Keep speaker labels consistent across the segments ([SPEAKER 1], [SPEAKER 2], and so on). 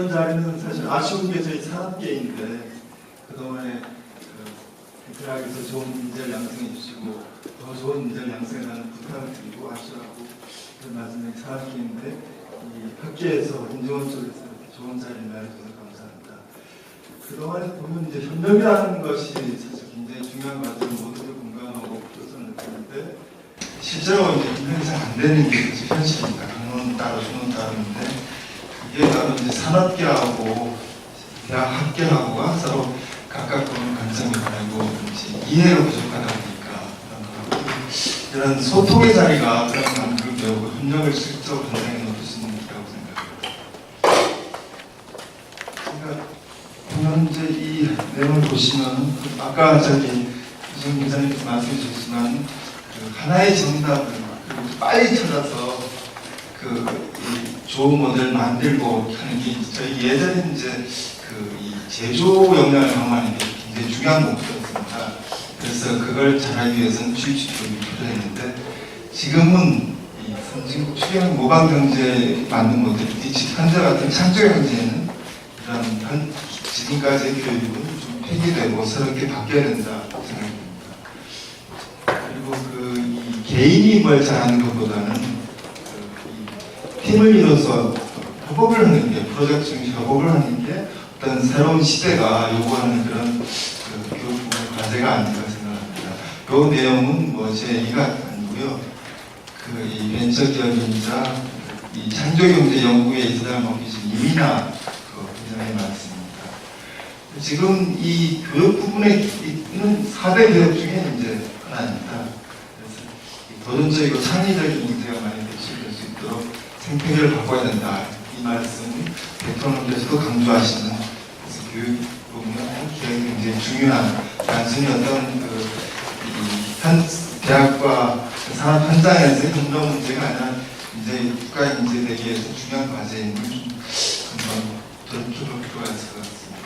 [SPEAKER 1] 이런 자리는 사실 아쉬운 게 저희 산업계인데 그동안에 대학에서 좋은 인재를 양성해 주시고 더 좋은 인재를 양성해달라는 부탁을 드리고 아쉬워하고 그런 말씀이 산업계인데 이 학계에서 인재원 쪽에서 이렇게 좋은 자리를 마련해주셔서 감사합니다. 그동안에 보면 이제 협력이라는 것이 사실 굉장히 중요한 과정을 모두들 공감하고 그것을 느끼는데 실제로 이제 협력이 잘 안 되는 게 사실 현실입니다. 강론 따로 수능 따로인데 이게 바로 이제 산업계하고 대학 학계하고가 서로 각각 보는 관점이 다르고 이해가 부족하다 보니까 이런 소통의 자리가 그런 만들고 배우고 협력을 실질적으로 현장에 놓을 수 있는 길이라고 생각합니다. 현재 이 내용을 보시면 아까 저기 유성 기자님께서 말씀해 주셨지만 하나의 정답을 빨리 찾아서 좋은 모델을 만들고 하는 게 저희 예전에 이제 이 제조 역량을 강화하는 게 굉장히 중요한 목표였습니다. 그래서 그걸 잘하기 위해서는 주입식품이 필요했는데 지금은 이 선진국 추경 모방 경제 만든 모델, 현재 같은 창조 경제는 이런 지금까지의 교육은 좀 폐기되고 새롭게 바뀌어야 된다고 생각합니다. 그리고 이 개인이 뭘 잘하는 것보다는 팀을 이뤄서 협업을 하는 게 프로젝트 중에 협업을 하는 게 어떤 새로운 시대가 요구하는 그런 교육 과제가 아닌가 생각합니다. 그 내용은 뭐 제 얘기가 아니고요. 이 벤처기업인자 이 창조경제연구에 이사장을 맡기신 이민아 회장의 말씀입니다. 지금 이 교육 부분에 있는 4대 교육 중에 이제 하나입니다. 그래서 도전적이고 창의적인 인재가 많이 배출될 수 있도록 생태계를 바꿔야 된다. 이 말씀 대통령께서도 강조하시는 그래서 교육 부분은 기획이 굉장히 중요한 단순히 어떤 한 대학과 산업 현장에서의 협력 문제가 아니라 이제 국가 인재 대기에서 중요한 과제임을 좀 한번 돌이켜볼 필요가 있을 것 같습니다.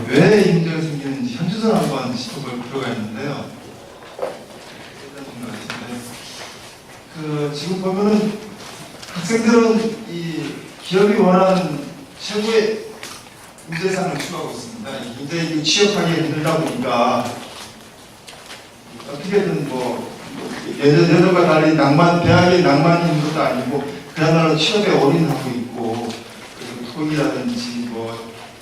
[SPEAKER 1] 왜 이 문제가 생기는지 현주소를 한번 짚어볼 필요가 있는데요. 지금 보면은 학생들은 이 기업이 원하는 최고의 인재상을 추구하고 있습니다. 인재 취업하기 힘들다 보니까 어떻게든 예전과 달리 대학의 낭만이 있는 것도 아니고 그야말로 취업에 올인하고 있고 토익이라든지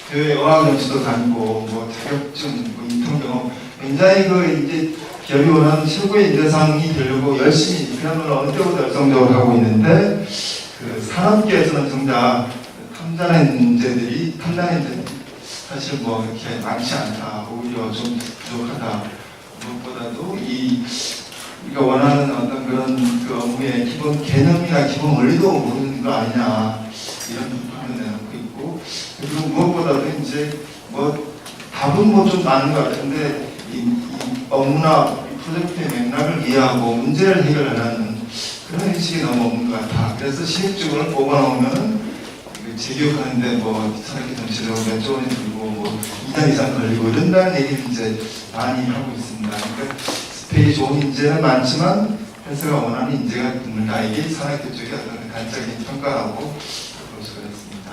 [SPEAKER 1] 대외 어학연수도 다니고 자격증, 인턴 경험 굉장히 이제 기업이 원하는 최고의 인재상이 되려고 열심히 그야말로 어느 때보다 열성적으로 하고 있는데 산업계에서는 정작 탐나는 인재들이 사실 이렇게 많지 않다. 오히려 좀 부족하다. 무엇보다도 우리가 원하는 어떤 그런 업무의 기본 개념이나 기본 원리도 모르는 거 아니냐 이런 비판을 내놓고 있고 그리고 무엇보다도 이제 답은 좀 많은 것 같은데 이 업무나 프로젝트의 맥락을 이해하고 문제를 해결하는 그런 의식이 너무 없는 것 같아. 그래서 신입직원을 뽑아놓으면 재교육하는데 산학기 전체적으로 몇 조 원이 들고 2년 이상 걸리고 이런다는 얘기를 이제 많이 하고 있습니다. 그러니까 스펙이 좋은 인재는 많지만 회사가 원하는 인재가 드물다. 이게 산학기 쪽의 어떤 단적인 평가라고 볼 수가 있습니다.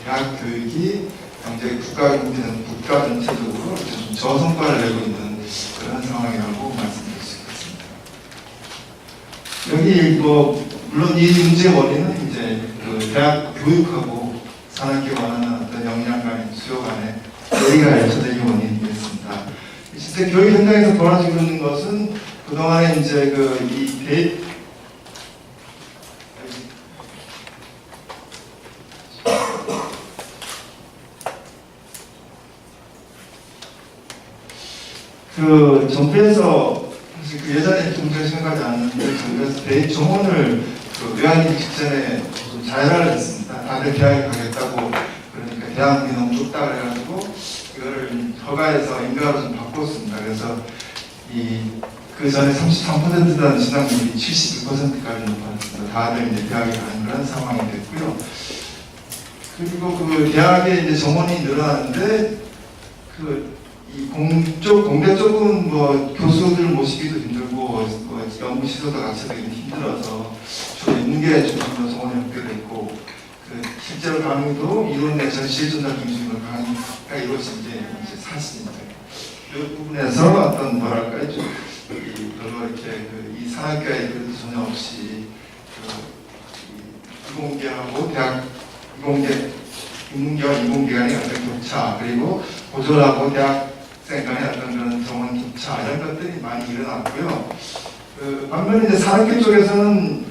[SPEAKER 1] 대학 교육이 굉장히 국가 전체적으로 좀 저성과를 내고 있는 그런 상황이라고 말씀드릴 수 있겠습니다. 여기 물론 이 문제의 원인은 이제 대학 교육하고 산학계 원하는 어떤 역량 간의 수요 간의 괴리가 일차적인 원인이겠습니다. 실제 교육 현장에서 벌어지고 있는 것은 그동안에 이제 정부에서 사실 예전에 좀 생각하지 않았는데 정부에서 대입 정원을 외환위기 직전에 자율화를 했습니다. 다들 대학에 가겠다고 그러니까 대학이 너무 좁다 그래가지고 이거를 허가해서 인가로 좀 바꿨습니다. 그래서 그 전에 33%던 진학률이 72%까지 높았습니다. 다들 이제 대학에 가는 그런 상황이 됐고요. 그리고 대학에 이제 정원이 늘어나는데 이 공대 쪽은 교수들 모시기도 힘들고 연구시설도 갖추기 힘들어서 주로 있는 게 좀 정원이 없게 됐고 그 실제로 강의도 이론의 전시 전달 중심으로 강의가 이루어진 게 이제 사실입니다. 이 부분에서 어떤 뭐랄까요, 좀 별로 이렇게 이 산학교에 그래도 전혀 없이 이공계하고 대학 인문계와 이공계간의 어떤 격차, 그리고 고졸하고 대학생 간의 어떤 그런 정원 격차 이런 것들이 많이 일어났고요. 반면에 이제 산학교 쪽에서는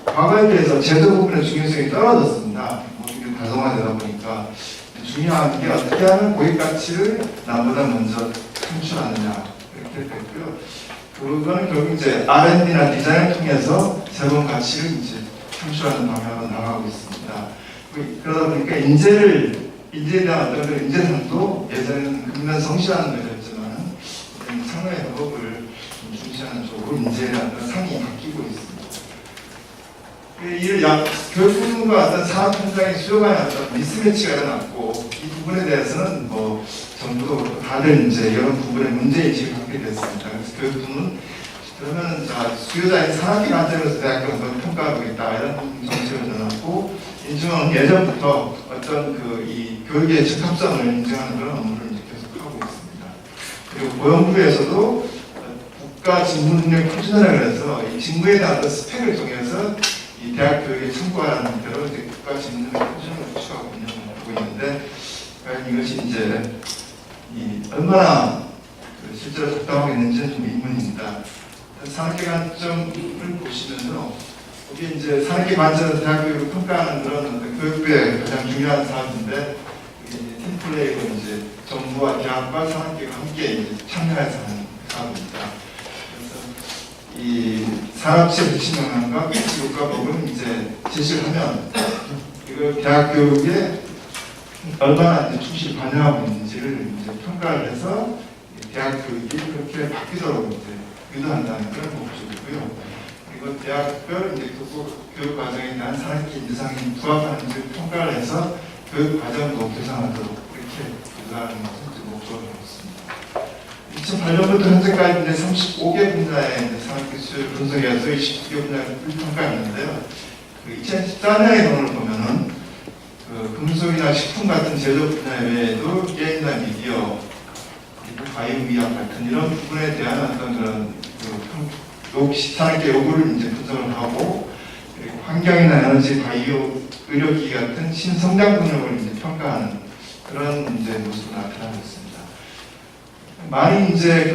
[SPEAKER 1] 과거에 비해서 제도 부분의 중요성이 떨어졌습니다. 모든 게 다성화되다 보니까 중요한 게 어떻게 하면 고객 가치를 나보다 먼저 창출하느냐 이렇게 됐고요. 그거는 결국 이제 R&D나 디자인을 통해서 새로운 가치를 이제 창출하는 방향으로 나가고 있습니다. 그러다 보니까 인재에 대한 어떤 인재상도 예전에는 금면 성실하는 거였지만 상호의 협업을 중시하는 쪽으로 인재에 대한 상이 바뀌고 있습니다. 교육부문과 어떤 산업 현장의 수요 간의 어떤 미스매치가 일어났고 이 부분에 대해서는 뭐 정부도 다들 이제 이런 부분에 문제인식을 갖게 됐습니다. 그래서 교육부는 그러면 수요자인 산학계 관점에서 대학교를 한번 평가하고 있다 이런 정책을 내놨고 인증은 예전부터 어떤 이 교육의 적합성을 인증하는 그런 업무를 이제 계속하고 있습니다. 그리고 고용부에서도 국가 직무 능력 표준화를 해서 이 직무에 대한 어떤 스펙을 통해서 이 대학 교육에 참고하는 대로 이제 국가 직무 능력 표준화를 추구하고 운영하고 있는데 과연 이것이 이제 얼마나 실제로 적당하겠는지는 좀 의문입니다. 산학계 관점을 보시면요, 이게 이제 산학계 관점에서 대학 교육을 평가하는 그런 교육부의 가장 중요한 사업인데, 팀플레이로 이제 정부와 대학과 산학계가 함께 이제 참여해서 하는 사업입니다. 그래서 이 산업체 부친 영향과 교육과목을 이제 제시를 하면 이걸 대학 교육에 얼마나 이제 충실히 반영하고 있는지를 이제 평가를 해서 대학 교육이 그렇게 바뀌도록 이제 유도한다는 그런 목적이고요. 그리고 대학별 이제 교육 과정에 대한 산학계 인재상이 부합하는지 평가를 해서 교육 과정도 개선하도록 이렇게 유도하는 것을 목적으로 하고 있습니다. 2008년부터 현재까지 이제 35개 분야의 산학계 수요를 분석해서 29개 분야를 평가했는데요. 2014년의 돈을 보면은 금속이나 식품 같은 제조 분야 외에도 게임이나 미디어, 바이오미학 같은 이런 부분에 대한 어떤 그런 산학계 요구를 이제 분석을 하고, 그리고 환경이나 에너지, 바이오, 의료기기 같은 신성장 분야를 이제 평가하는 그런 이제 모습으로 나타나고 있습니다. 많이 이제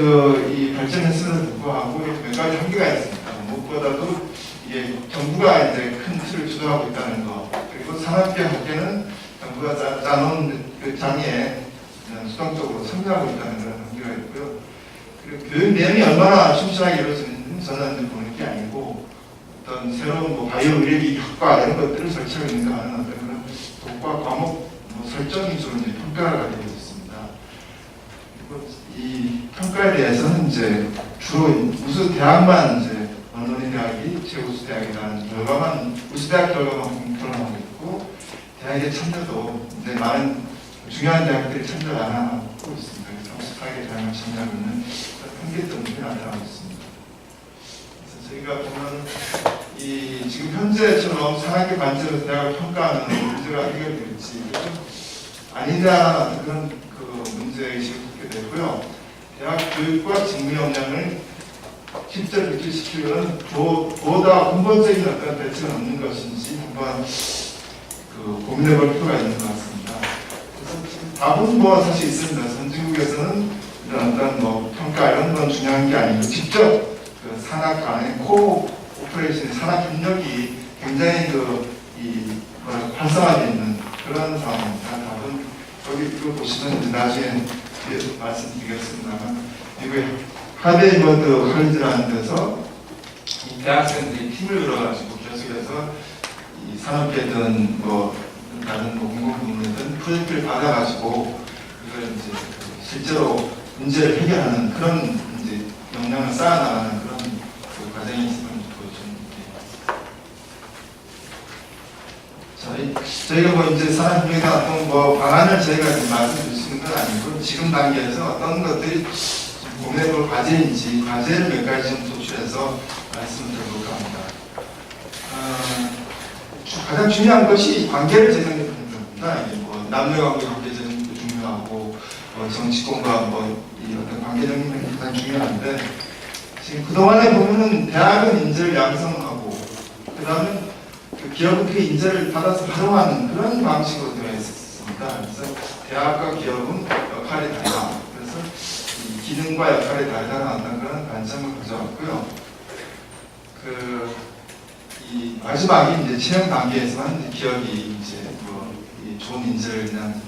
[SPEAKER 1] 이 발전했음에도 불구하고 몇 가지 한계가 있습니다. 무엇보다도 이게 정부가 이제 큰 틀을 주도하고 있다는 거, 그리고 산학계 학계는 정부가 짜놓은 그 장애에 수동적으로 참여하고 있다는 그런 한계가 있고요. 그리고 교육 내용이 얼마나 충실하게 이루어지는지 저는 보는 게 아니고, 어떤 새로운 바이오 의료기기 학과 이런 것들을 설치하고 있는가 하는 어떤 그런 독과 과목 설정 위주로 이제 평가가 되고 있습니다. 그리고 이 평가에 대해서는 이제 주로 우수 대학만 이제 언론의 대학이 최우수 대학이라는 결과만, 우수 대학 결과만 공표하고 있고, 대학의 참여도 이제 많은 중요한 대학들이 참여를 안 하고 있습니다. 그래서 38개 대학을 참여하고 있는 한계점들이 나타나고 있습니다. 그래서 저희가 보면 지금 현재처럼 산학계 관점에서 대학을 평가하는 문제가 해결될지 아니냐 그런 문제의식을 갖게 되고요. 대학 교육과 직무 역량을 실제로 유지시키려면 보다 근본적인 어떤 대책은 없는 것인지 한번 고민해볼 필요가 있는 것 같습니다. 그래서 지금 답은 사실 있습니다. 선진국에서는 이런 어떤 평가 이런 건 중요한 게 아니고 직접 산학 안에 코오퍼레이션 산학 협력이 굉장히 활성화되어 있는 그런 상황입니다. 답은 여기 이거 보시면 이제 나중에 말씀드리겠습니다만, 미국의 하베이버드 칼리지라는 데서 이 대학생들이 팀을 이뤄가지고 계속해서 이 산업계든 다른 공공 부문이든 프로젝트를 받아가지고 이걸 이제 실제로 문제를 해결하는 그런 이제 역량을 쌓아나가는 그런 과정이 있음을 보여줍니다. 저희가 이제 산업부에 대한 어떤 방안을 저희가 말씀드릴 수 있는 건 아니고, 지금 단계에서 어떤 것들이 고민해볼 과제인지 과제를 몇 가지 좀 도출해서 말씀을 드려볼까 합니다. 가장 중요한 것이 관계를 재정립하는 겁니다. 이제 뭐 남녀관계 관계 재정립도 중요하고 정치권과 이 어떤 관계 정립이 가장 중요한데 지금 그동안에 보면은 대학은 인재를 양성하고 그다음에 그 기업은 그 인재를 받아서 활용하는 그런 방식으로 되어 있었습니다. 그래서 대학과 기업은 역할이 다르다. 그래서 이 기능과 역할이 다르다는 그런 관점을 가져왔고요. 이 마지막에 이제 채용 단계에서만 이제 기업이 이제 이 좋은 인재를 그냥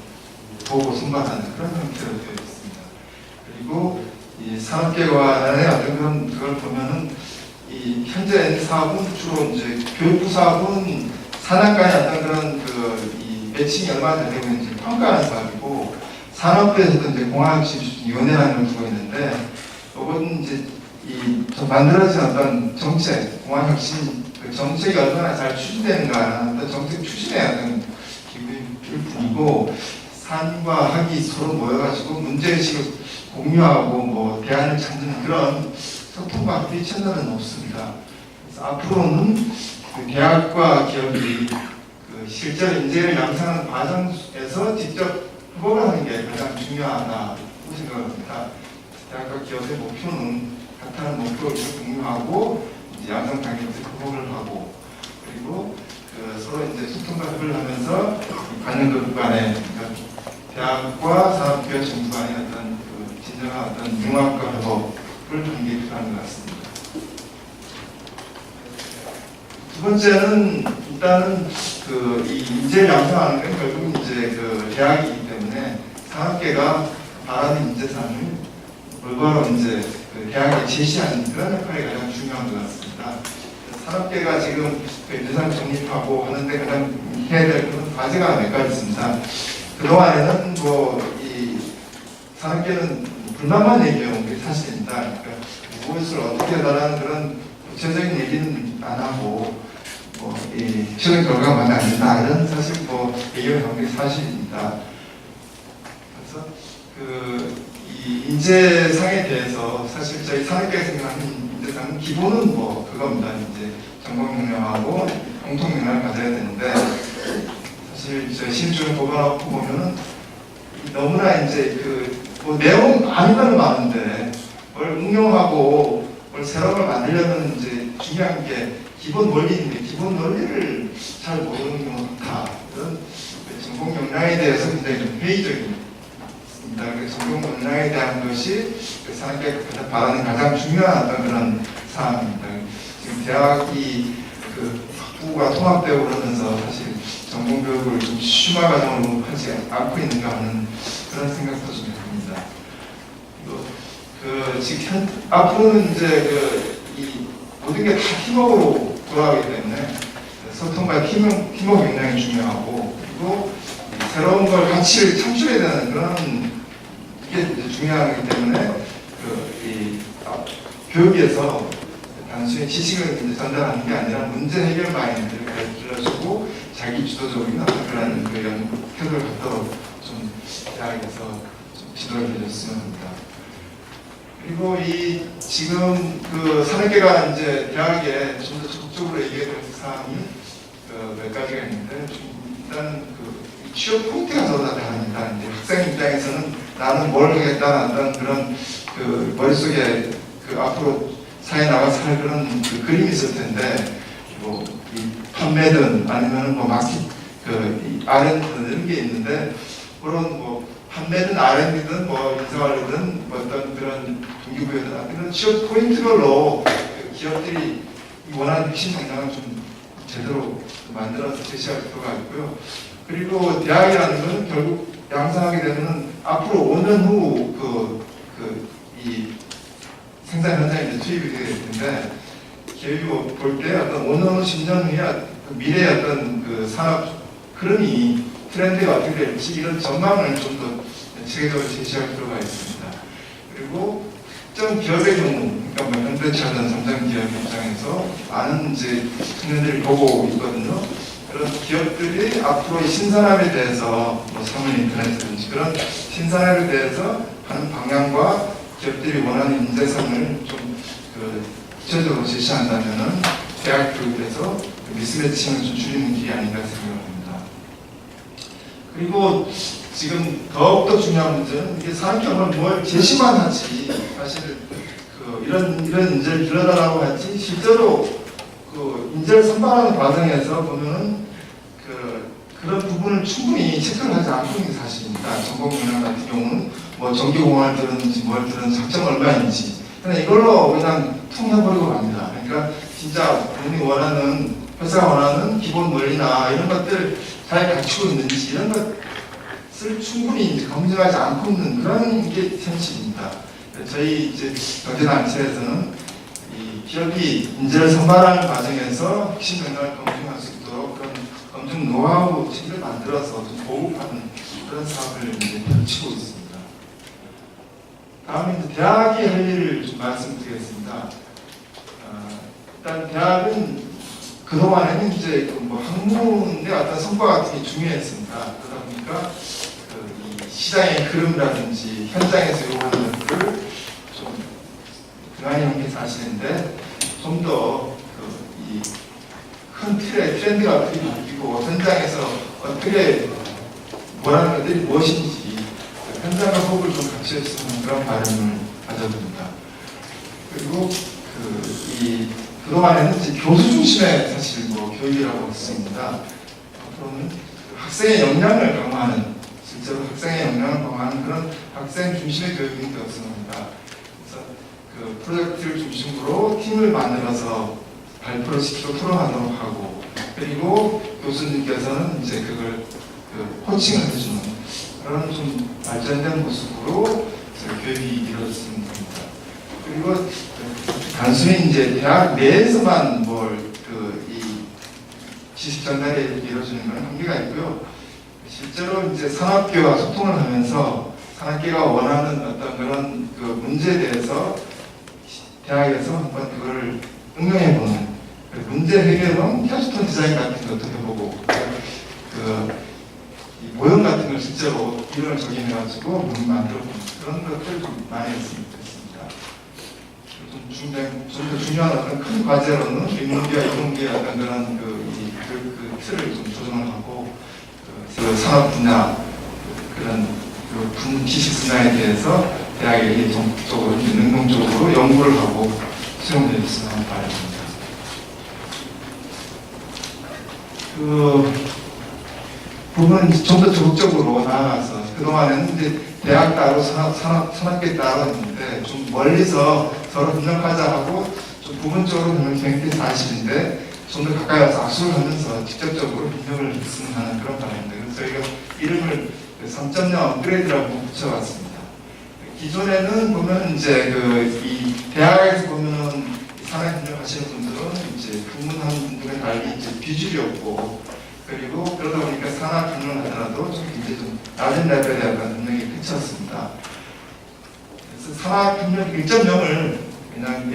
[SPEAKER 1] 보고 선발하는 그런 형태로 되어 있습니다. 그리고 이 산업계관의 어떤 그걸 보면은 이 현재 사업은 주로 이제 교육부 사업은 산학간의 어떤 그런 이 매칭이 얼마나 되고 있는지 평가하는 사업이고 산업부에서도 이제 공학혁신위원회라는 걸 두고 있는데 이건 이제 만들어진 어떤 정책, 공학혁신 그 정책이 얼마나 잘 추진되는가 어떤 정책 추진에 어떤 기구일 뿐이고 산과 학이 서로 모여가지고 문제의식을 공유하고 뭐 대안을 찾는 그런 소통과 합의 채널은 없습니다. 그래서 앞으로는 그 대학과 기업이 그 실제로 인재를 양성하는 과정에서 직접 협업을 하는 게 가장 중요하다고 생각합니다. 대학과 기업의 목표는 같은 목표를 공유하고 이제 양성 단계에서 협업을 하고 그리고 서로 이제 소통과 협의를 하면서 관련급 간의 그러니까 대학과 산업기업 정부 간의 어떤 진정한 어떤 융합과 협업을 하는 게 필요한 것 같습니다. 두 번째는 일단은 이 인재를 양성하는 건 결국 이제 대학이기 때문에 산업계가 바라는 인재상을 올바로 이제 대학에 제시하는 그런 역할이 가장 중요한 것 같습니다. 산업계가 지금 인재상 정립하고 하는데 가장 해야 될 그런 과제가 몇 가지 있습니다. 그동안에는 이 산업계는 불만만 얘기해온 게 사실입니다. 그러니까 무엇을 어떻게 해달라는 그런 구체적인 얘기는 안 하고 이 최종 결과가 마음에 안 든다 이런 사실 얘기해온 게 사실입니다. 그래서 이 인재상에 대해서 사실 저희 산업계에서 생각하는 인재상은 기본은 그겁니다. 이제 전공 역량하고 공통 역량을 가져야 되는데 사실 저희 신중을 보관하고 보면은 너무나 이제 내용 아니면 많은데 뭘 응용하고 뭘 새로운 걸 만들려면 이제 중요한 게 기본 원리인데 기본 원리를 잘 모르는 경우가 많다. 이런 전공 역량에 대해서 굉장히 좀 회의적입니다. 전공 역량에 대한 것이 산업계가 바라는 가장 중요한 어떤 그런 사항입니다. 지금 대학이 학부가 통합되고 그러면서 사실 전공 교육을 좀 심화 과정으로 하지 않고 있는가 하는 그런 생각도 좀 해봅니다. 지금 앞으로는 이제 이 모든 게 다 팀워크로 돌아가기 때문에 소통과 팀워크 역량이 중요하고 그리고 새로운 걸 가치를 창출해야 되는 그런 게 중요하기 때문에 이 교육에서 단순히 지식을 전달하는 게 아니라 문제 해결 마인드를 가르쳐주고 자기 주도적인 그런 태도를 갖도록 좀 대학에서 좀 지도를 해줬으면 합니다. 그리고 지금 산업계가 이제 대학에 좀 더 적극적으로 얘기해야 될 사항이 몇 가지가 있는데 일단 취업 포인트가 더 다릅니다. 이제 학생 입장에서는 나는 뭘 하겠다는 그런 머릿속에 앞으로 사회에 나가서 살 그런 그림이 있을 텐데 이 판매든 아니면 마켓 R&D든 이런 게 있는데 그런 판매든 R&D든 인사관리든 어떤 그런 동기부여든 그런 취업 포인트별로 기업들이 원하는 핵심 역량을 좀 제대로 만들어서 제시할 필요가 있고요. 그리고 대학이라는 것은 결국 양성하게 되면 앞으로 5년 후 이 생산 현장에 이제 투입이 되게 될 텐데 기업이 볼 때 어떤 5년 후 10년 후에 미래의 어떤 산업 흐름이 트렌드가 어떻게 될지 이런 전망을 좀 더 체계적으로 제시할 필요가 있습니다. 그리고 특정 기업의 경우, 그러니까 현대차든 삼성 기업 입장에서 많은 이제 청년들이 보고 있거든요. 그런 기업들이 앞으로 이 신산업에 대해서 사물 인터넷이든지 그런 신산업에 대해서 하는 방향과 기업들이 원하는 인재성을 좀 구체적으로 제시한다면은 대학 교육에서 미스매칭을 좀 줄이는 길이 아닌가 생각합니다. 그리고 지금 더욱더 중요한 문제는 이게 산업경을 뭘 제시만 하지 사실 이런 인재를 길러달라고 하지 실제로 인재를 선발하는 과정에서 보면은 그런 부분을 충분히 체크를 하지 않고 있는 게 사실입니다. 전공경영 같은 경우는 뭐 전기공학을 들었는지 뭘 들었는지 학점 얼마인지 그냥 이걸로 그냥 통해버리고 갑니다. 그러니까 진짜 본인이 원하는 회사가 원하는 기본 원리나 이런 것들 잘 갖추고 있는지 이런 것을 충분히 이제 검증하지 않고 있는 그런 게 현실입니다. 저희 이제 경제단체에서는 이 기업이 인재를 선발하는 과정에서 핵심 역량을 검증할 수 있도록 그런 검증 노하우 책을 만들어서 좀 보급하는 그런 사업을 이제 펼치고 있습니다. 다음에 이제 대학이 할 일을 좀 말씀드리겠습니다. 일단 대학은 그동안에는 이제 뭐 학문의 어떤 성과 같은 게 중요했습니다. 그러다 보니까 이 시장의 흐름이라든지 현장에서 요구하는 것들을 좀 등한히 형태에서 하시는데 좀 더 이 큰 틀의 트렌드가 어떻게 바뀌고 현장에서 어떻게 원하는 것들이 무엇인지 현장과 호흡을 좀 같이 했으면 그런 바람을 가져봅니다. 그리고 그동안에는 이제 교수 중심의 사실 뭐 교육이라고 했습니다. 앞으로는 학생의 역량을 강화하는 실제로 학생의 역량을 강화하는 그런 학생 중심의 교육이 되었으면 합니다. 그래서 그 프로젝트를 중심으로 팀을 만들어서 발표를 시키고 토론하도록 하고 그리고 교수님께서는 이제 그걸 코칭을 해주는 그런 좀 발전된 모습으로 교육이 이루어졌으면 합니다. 그리고 단순히 이제 대학 내에서만 이 지식 전달이 이루어지는 건 한계가 있고요. 실제로 이제 산업계와 소통을 하면서 산업계가 원하는 어떤 그런 문제에 대해서 대학에서 한번 그걸 응용해보는 문제 해결은 캡스톤 디자인 같은 것도 해보고 이 모형 같은 걸 실제로 이론을 적용해가지고 만들어보는 그런 것들 좀 많이 했으면 좋겠습니다. 좀 더 중요한 어떤 큰 과제로는 인문계와 이공계의 어떤 그런 그 틀을 좀 조정을 하고 산업 분야 그런 지식 분야에 대해서 대학에 적극적으로 능동적으로 연구를 하고 수용되어 있으면 바랍니다. 부분은 좀 더 적극적으로 나아가서 그동안에는 이제 대학 따로 산업계 따로 있는데 좀 멀리서 서로 협력하자 하고 좀 부분적으로 협력했던 사실인데 좀 더 가까이 와서 악수를 하면서 직접적으로 협력을 했으면 하는 그런 바람입니다. 그래서 저희가 이름을 3.0 업그레이드라고 붙여봤습니다. 기존에는 보면 이제 이 대학에서 보면은 산업협력 하시는 분들은 이제 학문하는 분들에 달리 이제 비주류 없고 그리고 그러다 보니까 산업협력을 하더라도 좀 이제 좀 낮은 레벨의 어떤 협력이 그쳤습니다. 그래서 산업협력 1.0을 그냥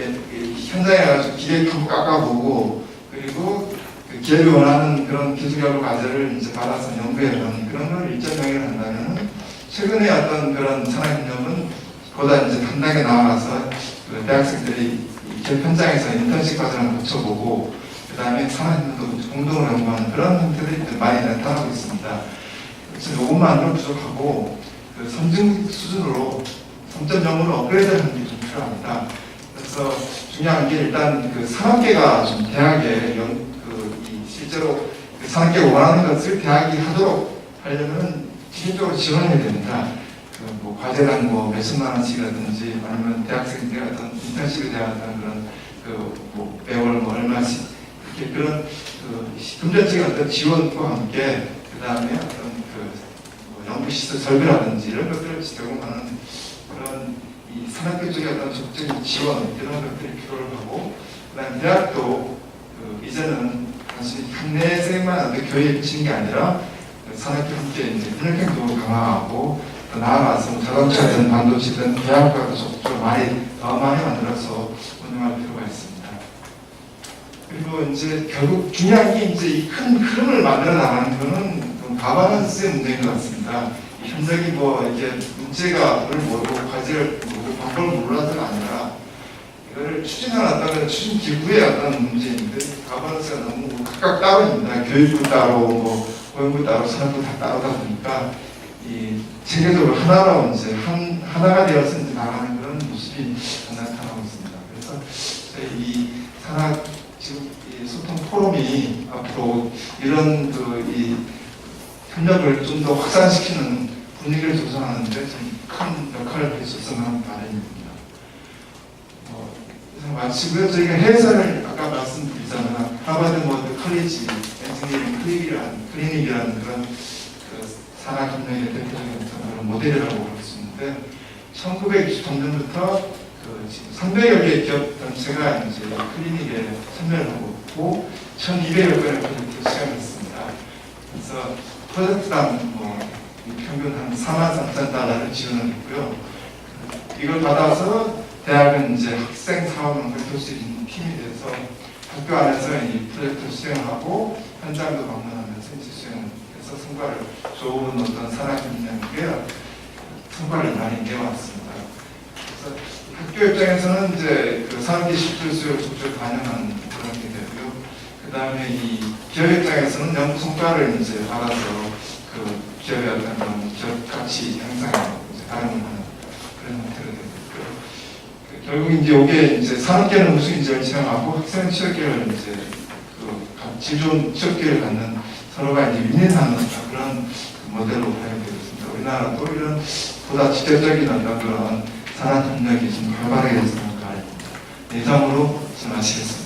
[SPEAKER 1] 현장에 가서 기획하고 깎아보고 그리고 기업이 원하는 그런 기술교육 과제를 이제 받아서 연구해보는 그런 걸 1.0을 한다면 최근에 어떤 그런 산업협력은 보다 이제 한 단계 나아가서 대학생들이 기업 현장에서 인턴십 과정을 거쳐보고 그 다음에 산업협력도 공동으로 연구하는 그런 형태들이 많이 나타나고 있습니다. 그래서 이것만으로 부족하고 선진 수준으로 3.0으로 업그레이드하는 게 좀 필요합니다. 그래서 중요한 게 일단 산업계가 좀 대학에 실제로 산업계가 원하는 것을 대학이 하도록 하려면 기본적으로 지원해야 됩니다. 뭐 과제당 뭐 몇천만 원씩이라든지 아니면 대학생들이 어떤 인턴십에 대한 그런 뭐 매월 뭐 얼마씩 이렇게 그런 금전적인 어떤 지원과 함께 그 다음에 어떤 뭐 연구시설 설비라든지 이런 것들을 제공하는 그런 이 산업계 쪽의 어떤 적극적인 지원 이런 것들이 필요를 하고 그다음 대학도 이제는 단순히 학내생만 어떤 교육에 그치는 게 아니라 산업계 함께 이제 협력행동을 강화하고 또 나아가서 자동차든 반도체든 대학과도 적극적으로 더 많이 만들어서 운영할 필요가 있습니다. 그리고 이제 결국 중요한 게 이제 이 큰 흐름을 만들어 나가는 거는 가바넌스의 문제인 것 같습니다. 현장이 뭐 이렇게 문제가 모르고 과제를 모르고 방법을 몰라서가 아니라 이거를 추진하는 어떤 추진 기구의 어떤 문제인데 가바넌스가 너무 각각 따로입니다. 교육부 따로, 뭐 보건부 따로, 산업부 다 따로다 보니까 이 체계적으로 하나로 이제 하나가 되어서 이제 나가는 그런 모습이 나타나고 있습니다. 그래서 저희 이 산학 지금 이 소통 포럼이 앞으로 이런 이 협력을 좀 더 확산시키는 분위기를 조성하는데 좀 큰 역할을 할 수 있으면 하는 바람입니다. 마치고요. 저희가 해설을 아까 말씀드리자면 하버드 모드 컬리지 엔지니어링 클리닉이라는 그런 그 산학협력의 대표적인 그런 모델이라고 볼 수 있는데 1963년부터 그 지금 300여 개의 기업 단체가 이제 클리닉에 참여를 하고 있고 1,200여 건의 프로젝트를 시작했습니다. 그래서 프로젝트당 평균 한 43,000달러를 지원을 했고요. 이걸 받아서 대학은 이제 학생 사업을 돌볼 수 있는 팀이 돼서 학교 안에서 이 프로젝트를 수행하고 현장도 방문하면서 이제 수행해서 성과를 좋은 어떤 산학협력에 성과를 많이 내왔습니다. 그래서 학교 입장에서는 이제 그 산업기술 수요를 적극 반영하는 그런 게 되고요. 그 다음에 이 기업 입장에서는 연구 성과를 이제 알아서 그 기업의 어떤 그런 기업 가치 향상에 이제 반영을 하는 그런 형태로 되고 있고요. 결국 이제 이게 이제 산업계는 우수 인재를 지향하고 학생 취업계를 이제 질 좋은 취업계를 갖는 서로가 이제 윈윈하는 그런 모델로 발현되고 있습니다. 우리나라도 이런 보다 직접적인 어떤 그런 산업 협력이 좀 활발하게 됐으면 바랍니다. 이상으로 좀 마치겠습니다.